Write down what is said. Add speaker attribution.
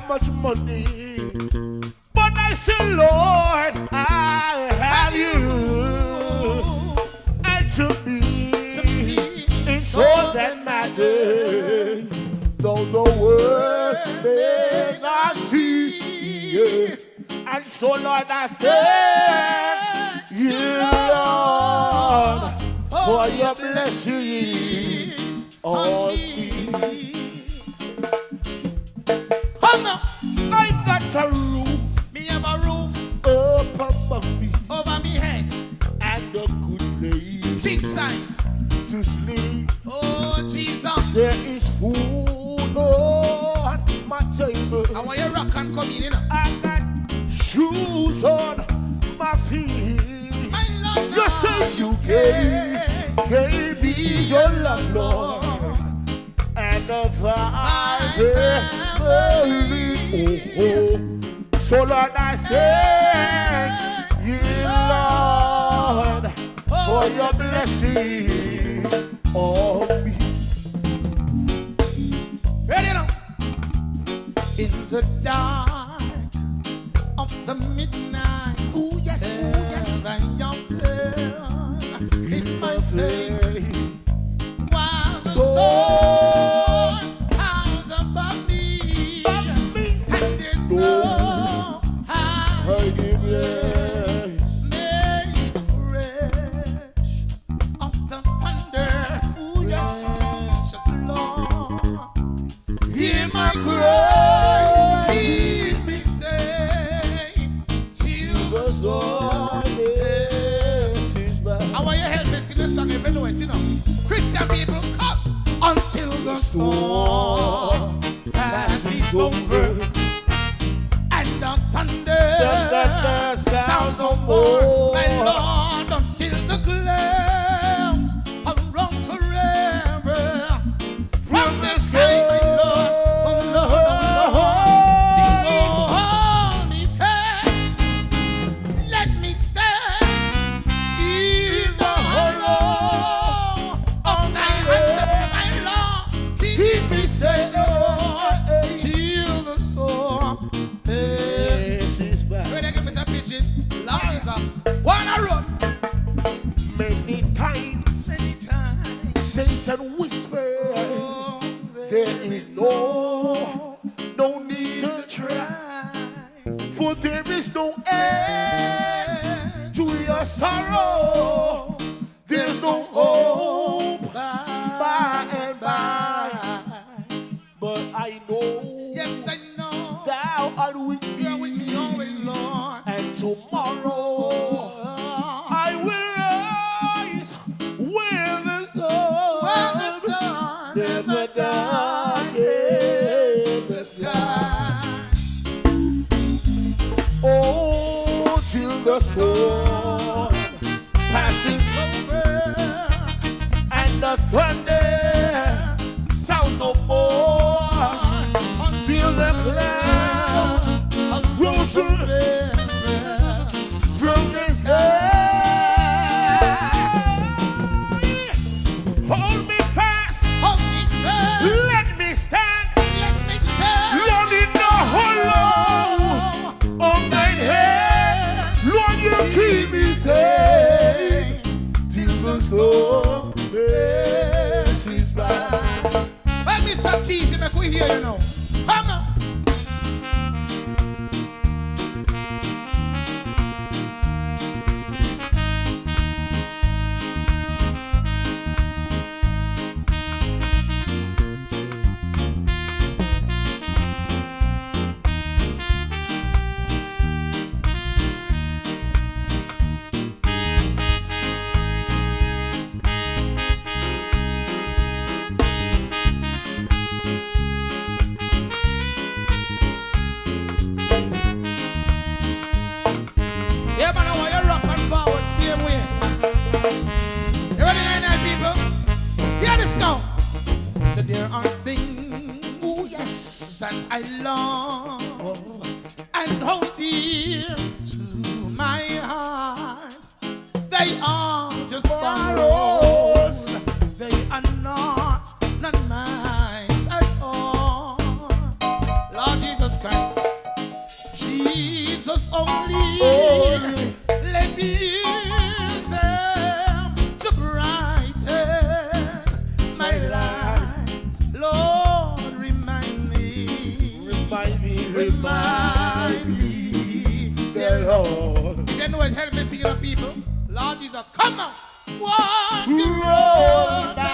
Speaker 1: much money, but I say, Lord, I have you, and to me it's all that matters. Though the world may not see, and so Lord, I thank you, Lord, for your blessings on me. I got a roof,
Speaker 2: Me have a roof
Speaker 1: up above me,
Speaker 2: over me head,
Speaker 1: and a good place
Speaker 2: big size.
Speaker 1: to sleep.
Speaker 2: Oh Jesus,
Speaker 1: There is food on my table.
Speaker 2: I want your rock and come in, you know.
Speaker 1: I got shoes on my feet.
Speaker 2: My Lord,
Speaker 1: You say you gave me your love, Lord, and the family. Oh. So Lord, I thank you, Lord, for your blessing on me.
Speaker 2: Ready now? In the dark of the midnight,
Speaker 1: Oh yes,
Speaker 2: the young turn in my face, while the storm howls above me, and there's no hiding place. May the crash of the thunder, precious Lord, hear my cry, keep me safe till the storm
Speaker 1: is back.
Speaker 2: I want you to help me sing this song if you know it, you know. Christian people, come until the storm passes over and the thunder sounds no more. My Lord, until the clouds around forever from the sky, my Lord, oh Lord, till hold me fast, let me stand in the hollow of thy hand, my Lord, keep me safe, Lord, till the storm.
Speaker 1: This is back.
Speaker 2: Ready, give me some pitching. Lord Jesus, wanna run
Speaker 1: Many times
Speaker 2: anytime.
Speaker 1: Satan whispered,
Speaker 2: Oh,
Speaker 1: there is no need to try, for there is no end to your sorrow. There's no hope by and by. But I know
Speaker 2: Yes, I know.
Speaker 1: thou art with
Speaker 2: You're with me
Speaker 1: me,
Speaker 2: always, Lord.
Speaker 1: and tomorrow I will rise with the
Speaker 2: When the
Speaker 1: sun.
Speaker 2: sun
Speaker 1: Never
Speaker 2: never
Speaker 1: dark
Speaker 2: dies
Speaker 1: in the
Speaker 2: the
Speaker 1: sky.
Speaker 2: sky.
Speaker 1: Oh, till the storm passes over and the thunder sounds no more, until the clouds roll from the sky. Hold me fast,
Speaker 2: Hold me fast.
Speaker 1: let me stand.
Speaker 2: Let me stand.
Speaker 1: Lord, in the hollow of thine hand, Lord, you keep me safe till the storm passes by.
Speaker 2: Let me some keys to make we hear you now. Come on. Yeah, man, I want you rocking forward, same way. You ready, night people? Hear this now. So there are things, oh yes, that I love and hold dear to my heart. They are just borrowed. They are not mine at all. Lord Jesus Christ. only let me use them to brighten my life. Lord, remind me,
Speaker 1: dear Lord.
Speaker 2: You know what? Help me sing it up, people. Lord Jesus, come on. Want to roll back